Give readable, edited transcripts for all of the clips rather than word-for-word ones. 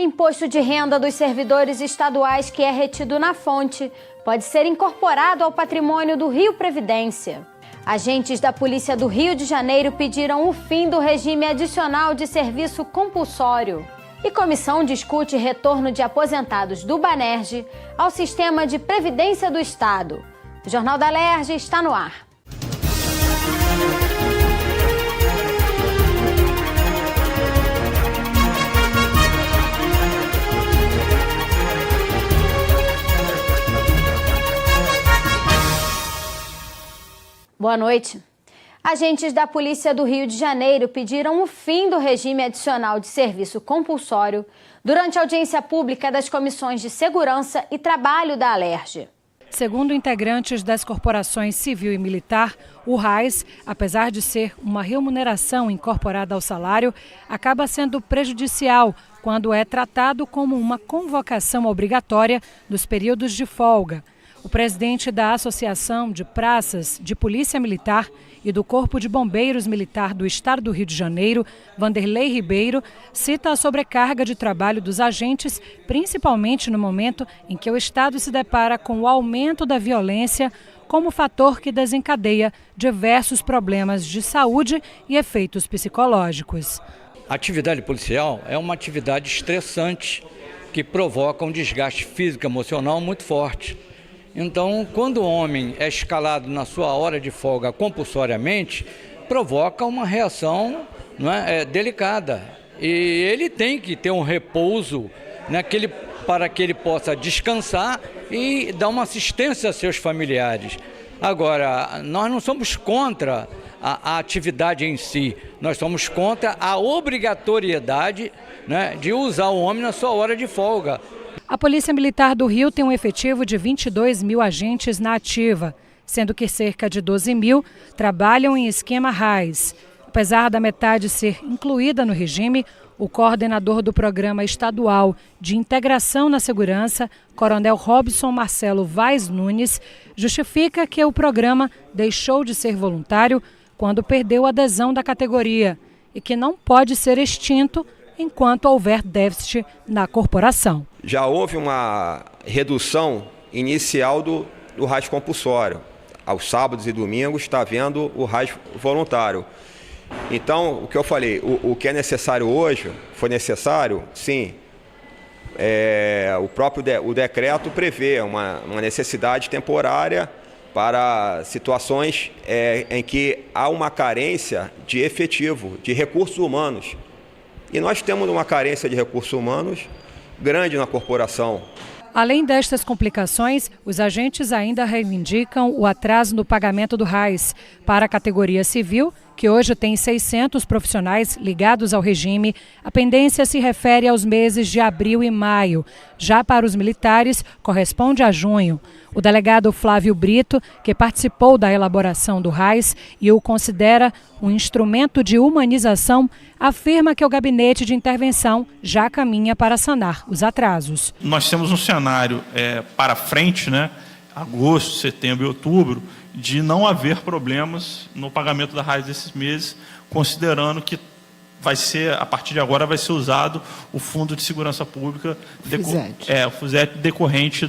Imposto de renda dos servidores estaduais que é retido na fonte pode ser incorporado ao patrimônio do Rio Previdência. Agentes da Polícia do Rio de Janeiro pediram o fim do regime adicional de serviço compulsório. E comissão discute retorno de aposentados do Banerj ao sistema de previdência do Estado. O Jornal da Alerj está no ar. Boa noite. Agentes da Polícia do Rio de Janeiro pediram o fim do regime adicional de serviço compulsório durante a audiência pública das comissões de Segurança e Trabalho da Alerj. Segundo integrantes das corporações civil e militar, o RAIS, apesar de ser uma remuneração incorporada ao salário, acaba sendo prejudicial quando é tratado como uma convocação obrigatória dos períodos de folga. O presidente da Associação de Praças de Polícia Militar e do Corpo de Bombeiros Militar do Estado do Rio de Janeiro, Vanderlei Ribeiro, cita a sobrecarga de trabalho dos agentes, principalmente no momento em que o Estado se depara com o aumento da violência como fator que desencadeia diversos problemas de saúde e efeitos psicológicos. A atividade policial é uma atividade estressante que provoca um desgaste físico e emocional muito forte. Então, quando o homem é escalado na sua hora de folga compulsoriamente, provoca uma reação, delicada. E ele tem que ter um repouso, para que ele possa descansar e dar uma assistência a seus familiares. Agora, nós não somos contra a atividade em si, nós somos contra a obrigatoriedade, de usar o homem na sua hora de folga. A Polícia Militar do Rio tem um efetivo de 22 mil agentes na ativa, sendo que cerca de 12 mil trabalham em esquema RAIS. Apesar da metade ser incluída no regime, o coordenador do Programa Estadual de Integração na Segurança, Coronel Robson Marcelo Vaz Nunes, justifica que o programa deixou de ser voluntário quando perdeu a adesão da categoria e que não pode ser extinto enquanto houver déficit na corporação. Já houve uma redução inicial do RAIS compulsório. Aos sábados e domingos está havendo o RAIS voluntário. Então, o que eu falei, o que é necessário hoje, foi necessário, sim. O próprio o decreto prevê uma necessidade temporária para situações em que há uma carência de efetivo, de recursos humanos. E nós temos uma carência de recursos humanos grande na corporação. Além destas complicações, os agentes ainda reivindicam o atraso no pagamento do RAIS para a categoria civil, que hoje tem 600 profissionais ligados ao regime. A pendência se refere aos meses de abril e maio. Já para os militares, corresponde a junho. O delegado Flávio Brito, que participou da elaboração do RAIS e o considera um instrumento de humanização, afirma que o gabinete de intervenção já caminha para sanar os atrasos. Nós temos um cenário para frente, agosto, setembro e outubro, de não haver problemas no pagamento da RAIS desses meses, considerando que a partir de agora vai ser usado o Fundo de Segurança Pública, o FUSET, decorrente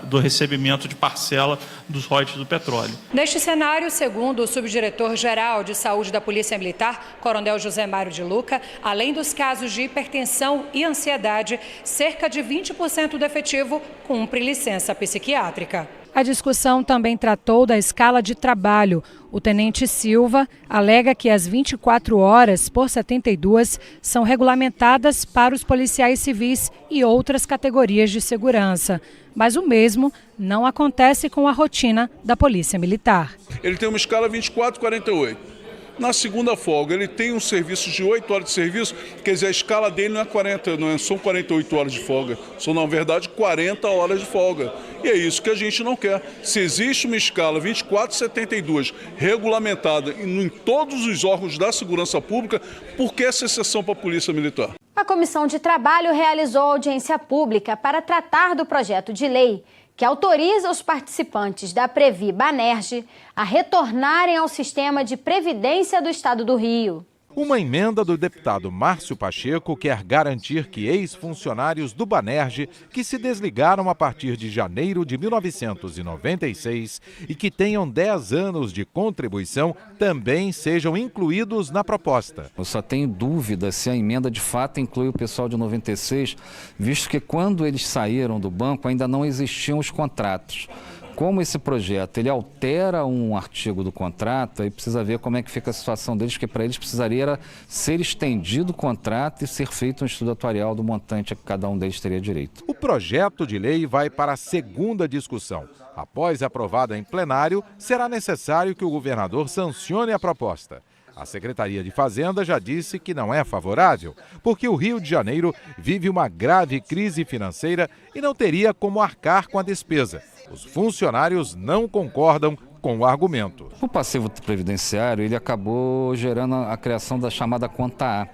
do recebimento de parcela dos royalties do petróleo. Neste cenário, segundo o subdiretor-geral de Saúde da Polícia Militar, Coronel José Mário de Luca, além dos casos de hipertensão e ansiedade, cerca de 20% do efetivo cumpre licença psiquiátrica. A discussão também tratou da escala de trabalho. O tenente Silva alega que as 24 horas por 72 são regulamentadas para os policiais civis e outras categorias de segurança. Mas o mesmo não acontece com a rotina da Polícia Militar. Ele tem uma escala 24/48. Na segunda folga, ele tem um serviço de 8 horas de serviço, quer dizer, a escala dele não são 48 horas de folga, são, na verdade, 40 horas de folga. E é isso que a gente não quer. Se existe uma escala 24/72 regulamentada em todos os órgãos da segurança pública, por que essa exceção para a Polícia Militar? A Comissão de Trabalho realizou audiência pública para tratar do projeto de lei que autoriza os participantes da Previ Banerj a retornarem ao sistema de previdência do Estado do Rio. Uma emenda do deputado Márcio Pacheco quer garantir que ex-funcionários do Banerj que se desligaram a partir de janeiro de 1996 e que tenham 10 anos de contribuição também sejam incluídos na proposta. Eu só tenho dúvida se a emenda de fato inclui o pessoal de 96, visto que quando eles saíram do banco ainda não existiam os contratos. Como esse projeto ele altera um artigo do contrato, aí precisa ver como é que fica a situação deles, porque para eles precisaria ser estendido o contrato e ser feito um estudo atuarial do montante a que cada um deles teria direito. O projeto de lei vai para a segunda discussão. Após aprovada em plenário, será necessário que o governador sancione a proposta. A Secretaria de Fazenda já disse que não é favorável, porque o Rio de Janeiro vive uma grave crise financeira e não teria como arcar com a despesa. Os funcionários não concordam com o argumento. O passivo previdenciário ele acabou gerando a criação da chamada conta A,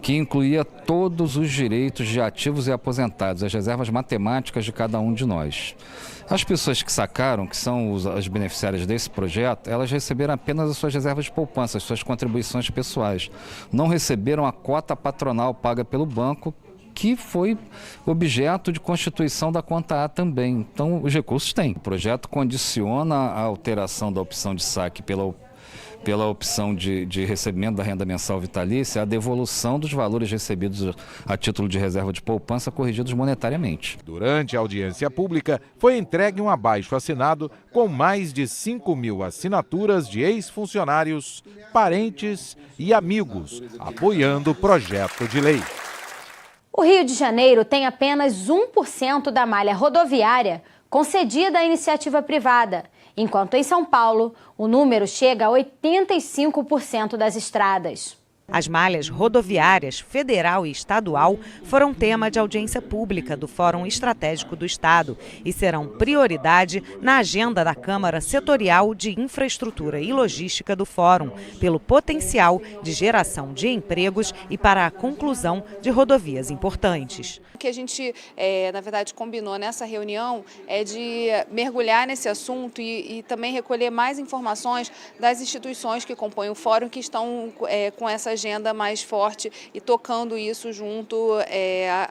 que incluía todos os direitos de ativos e aposentados, as reservas matemáticas de cada um de nós. As pessoas que sacaram, que são as beneficiárias desse projeto, elas receberam apenas as suas reservas de poupança, as suas contribuições pessoais. Não receberam a cota patronal paga pelo banco, que foi objeto de constituição da conta A também. Então, os recursos têm. O projeto condiciona a alteração da opção de saque pela opção de recebimento da renda mensal vitalícia, a devolução dos valores recebidos a título de reserva de poupança corrigidos monetariamente. Durante a audiência pública, foi entregue um abaixo-assinado com mais de 5.000 assinaturas de ex-funcionários, parentes e amigos, apoiando o projeto de lei. O Rio de Janeiro tem apenas 1% da malha rodoviária concedida à iniciativa privada, enquanto em São Paulo o número chega a 85% das estradas. As malhas rodoviárias federal e estadual foram tema de audiência pública do Fórum Estratégico do Estado e serão prioridade na agenda da Câmara Setorial de Infraestrutura e Logística do Fórum, pelo potencial de geração de empregos e para a conclusão de rodovias importantes. O que a gente, na verdade, combinou nessa reunião é de mergulhar nesse assunto e também recolher mais informações das instituições que compõem o Fórum, que estão com essa agenda mais forte e tocando isso junto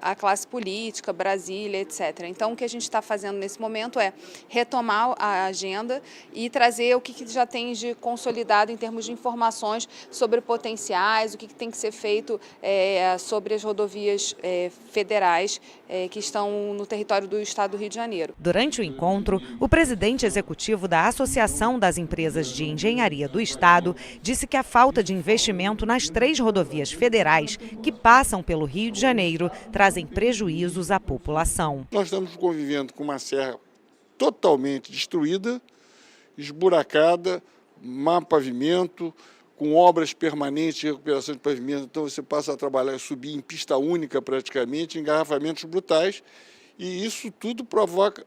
à classe política, Brasília, etc. Então, o que a gente está fazendo nesse momento é retomar a agenda e trazer o que já tem de consolidado em termos de informações sobre potenciais, o que tem que ser feito sobre as rodovias federais que estão no território do Estado do Rio de Janeiro. Durante o encontro, o presidente executivo da Associação das Empresas de Engenharia do Estado disse que a falta de investimento nas 3 rodovias federais que passam pelo Rio de Janeiro trazem prejuízos à população. Nós estamos convivendo com uma serra totalmente destruída, esburacada, má pavimento, com obras permanentes de recuperação de pavimento. Então você passa a trabalhar, subir em pista única praticamente, engarrafamentos brutais, e isso tudo provoca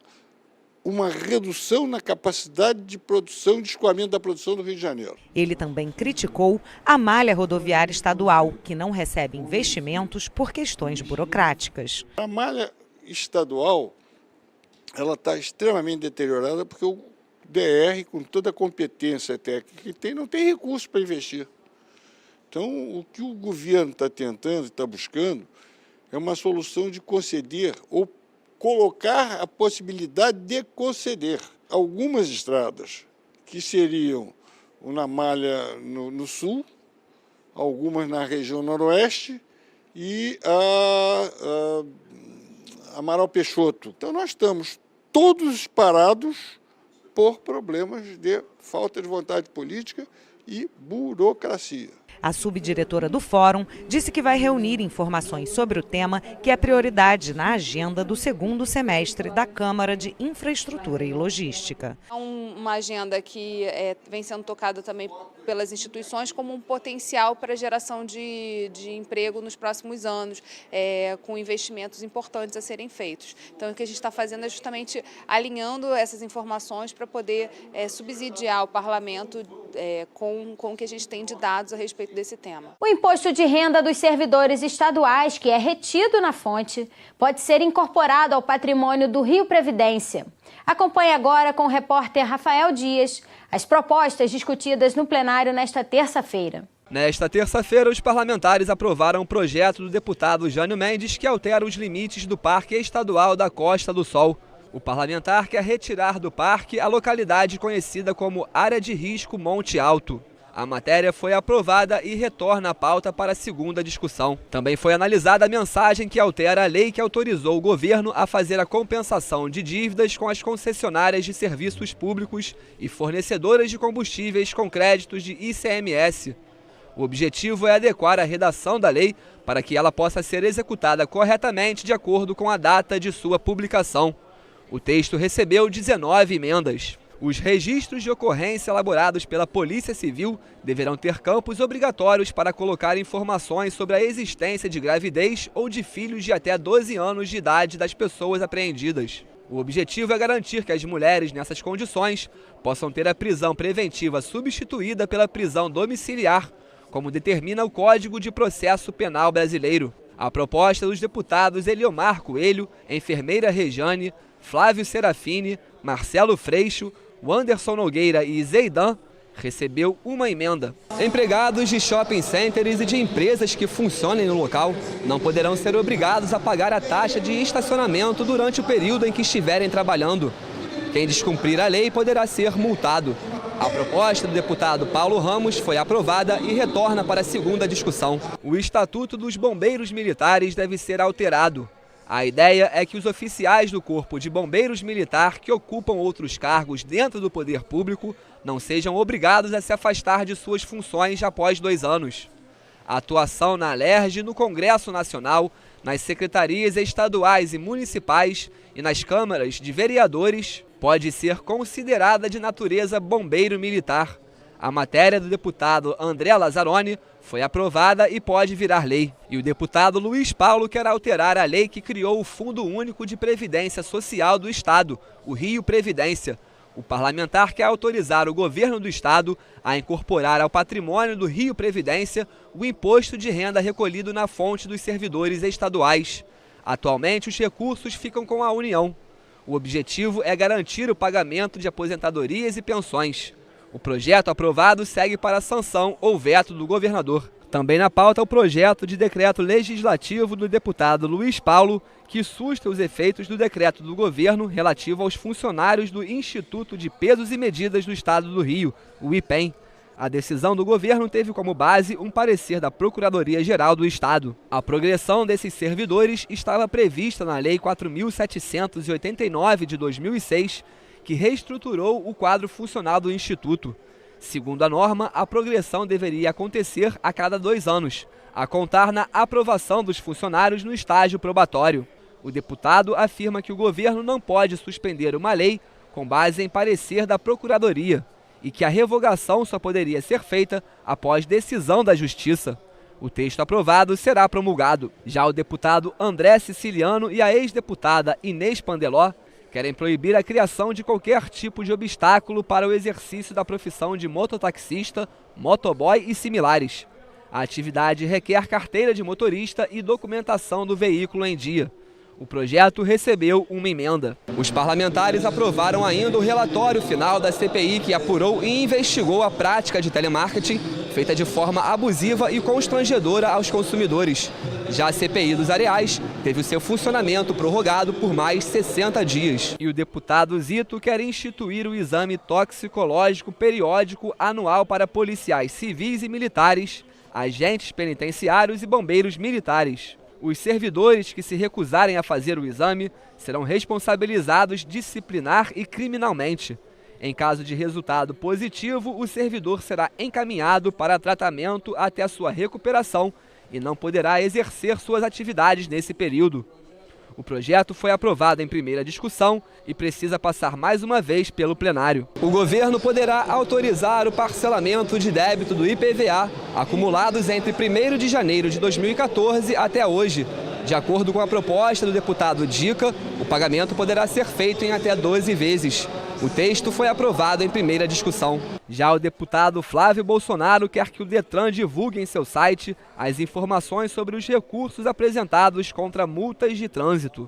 uma redução na capacidade de produção, de escoamento da produção do Rio de Janeiro. Ele também criticou a malha rodoviária estadual, que não recebe investimentos por questões burocráticas. A malha estadual ela está extremamente deteriorada porque o DR, com toda a competência técnica que tem, não tem recursos para investir. Então, o que o governo está tentando, está buscando, é uma solução de conceder ou colocar a possibilidade de conceder algumas estradas que seriam na malha no sul, algumas na região noroeste e a Amaral Peixoto. Então, nós estamos todos parados por problemas de falta de vontade política e burocracia. A subdiretora do Fórum disse que vai reunir informações sobre o tema, que é prioridade na agenda do 2º semestre da Câmara de Infraestrutura e Logística. Uma agenda que vem sendo tocada também pelas instituições como um potencial para a geração de emprego nos próximos anos, com investimentos importantes a serem feitos. Então, o que a gente está fazendo é justamente alinhando essas informações para poder subsidiar o parlamento com o que a gente tem de dados a respeito desse tema. O imposto de renda dos servidores estaduais, que é retido na fonte, pode ser incorporado ao patrimônio do Rio Previdência. Acompanhe agora com o repórter Rafael Dias as propostas discutidas no plenário nesta terça-feira. Nesta terça-feira, os parlamentares aprovaram um projeto do deputado Jânio Mendes que altera os limites do Parque Estadual da Costa do Sol. O parlamentar quer retirar do parque a localidade conhecida como Área de Risco Monte Alto. A matéria foi aprovada e retorna à pauta para a segunda discussão. Também foi analisada a mensagem que altera a lei que autorizou o governo a fazer a compensação de dívidas com as concessionárias de serviços públicos e fornecedoras de combustíveis com créditos de ICMS. O objetivo é adequar a redação da lei para que ela possa ser executada corretamente de acordo com a data de sua publicação. O texto recebeu 19 emendas. Os registros de ocorrência elaborados pela Polícia Civil deverão ter campos obrigatórios para colocar informações sobre a existência de gravidez ou de filhos de até 12 anos de idade das pessoas apreendidas. O objetivo é garantir que as mulheres nessas condições possam ter a prisão preventiva substituída pela prisão domiciliar, como determina o Código de Processo Penal brasileiro. A proposta dos deputados Eliomar Coelho, enfermeira Rejane, Flávio Serafini, Marcelo Freixo, Wanderson Nogueira e Zeidan recebeu uma emenda. Empregados de shopping centers e de empresas que funcionem no local não poderão ser obrigados a pagar a taxa de estacionamento durante o período em que estiverem trabalhando. Quem descumprir a lei poderá ser multado. A proposta do deputado Paulo Ramos foi aprovada e retorna para a segunda discussão. O Estatuto dos Bombeiros Militares deve ser alterado. A ideia é que os oficiais do Corpo de Bombeiros Militar que ocupam outros cargos dentro do poder público não sejam obrigados a se afastar de suas funções após 2 anos. A atuação na Alerj, no Congresso Nacional, nas secretarias estaduais e municipais e nas câmaras de vereadores pode ser considerada de natureza bombeiro militar. A matéria do deputado André Lazzaroni foi aprovada e pode virar lei. E o deputado Luiz Paulo quer alterar a lei que criou o Fundo Único de Previdência Social do Estado, o Rio Previdência. O parlamentar quer autorizar o governo do Estado a incorporar ao patrimônio do Rio Previdência o imposto de renda recolhido na fonte dos servidores estaduais. Atualmente, os recursos ficam com a União. O objetivo é garantir o pagamento de aposentadorias e pensões. O projeto aprovado segue para a sanção ou veto do governador. Também na pauta o projeto de decreto legislativo do deputado Luiz Paulo, que susta os efeitos do decreto do governo relativo aos funcionários do Instituto de Pesos e Medidas do Estado do Rio, o IPEM. A decisão do governo teve como base um parecer da Procuradoria-Geral do Estado. A progressão desses servidores estava prevista na Lei 4.789 de 2006, que reestruturou o quadro funcional do Instituto. Segundo a norma, a progressão deveria acontecer a cada 2 anos, a contar na aprovação dos funcionários no estágio probatório. O deputado afirma que o governo não pode suspender uma lei com base em parecer da Procuradoria e que a revogação só poderia ser feita após decisão da Justiça. O texto aprovado será promulgado. Já o deputado André Siciliano e a ex-deputada Inês Pandeló querem proibir a criação de qualquer tipo de obstáculo para o exercício da profissão de mototaxista, motoboy e similares. A atividade requer carteira de motorista e documentação do veículo em dia. O projeto recebeu uma emenda. Os parlamentares aprovaram ainda o relatório final da CPI que apurou e investigou a prática de telemarketing feita de forma abusiva e constrangedora aos consumidores. Já a CPI dos Areais teve o seu funcionamento prorrogado por mais 60 dias. E o deputado Zito quer instituir o exame toxicológico periódico anual para policiais civis e militares, agentes penitenciários e bombeiros militares. Os servidores que se recusarem a fazer o exame serão responsabilizados disciplinar e criminalmente. Em caso de resultado positivo, o servidor será encaminhado para tratamento até a sua recuperação e não poderá exercer suas atividades nesse período. O projeto foi aprovado em primeira discussão e precisa passar mais uma vez pelo plenário. O governo poderá autorizar o parcelamento de débito do IPVA acumulados entre 1º de janeiro de 2014 até hoje. De acordo com a proposta do deputado Dica, o pagamento poderá ser feito em até 12 vezes. O texto foi aprovado em primeira discussão. Já o deputado Flávio Bolsonaro quer que o Detran divulgue em seu site as informações sobre os recursos apresentados contra multas de trânsito.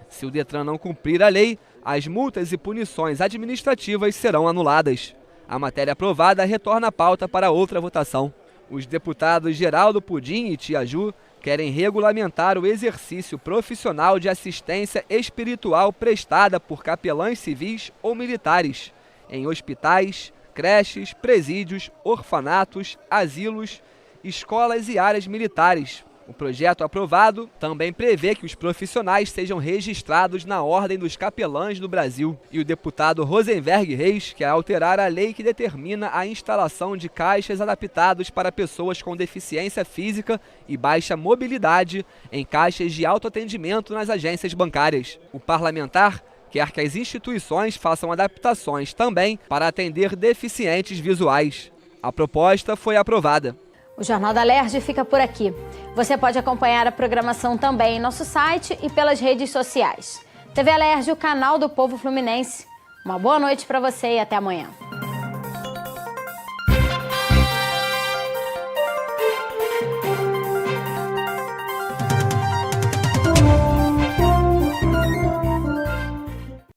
Se o Detran não cumprir a lei, as multas e punições administrativas serão anuladas. A matéria aprovada retorna à pauta para outra votação. Os deputados Geraldo Pudim e Tia Ju querem regulamentar o exercício profissional de assistência espiritual prestada por capelães civis ou militares em hospitais, creches, presídios, orfanatos, asilos, escolas e áreas militares. O projeto aprovado também prevê que os profissionais sejam registrados na Ordem dos Capelães do Brasil. E o deputado Rosenberg Reis quer alterar a lei que determina a instalação de caixas adaptados para pessoas com deficiência física e baixa mobilidade em caixas de autoatendimento nas agências bancárias. O parlamentar quer que as instituições façam adaptações também para atender deficientes visuais. A proposta foi aprovada. O Jornal da Alerj fica por aqui. Você pode acompanhar a programação também em nosso site e pelas redes sociais. TV Alerj, o canal do povo fluminense. Uma boa noite para você e até amanhã.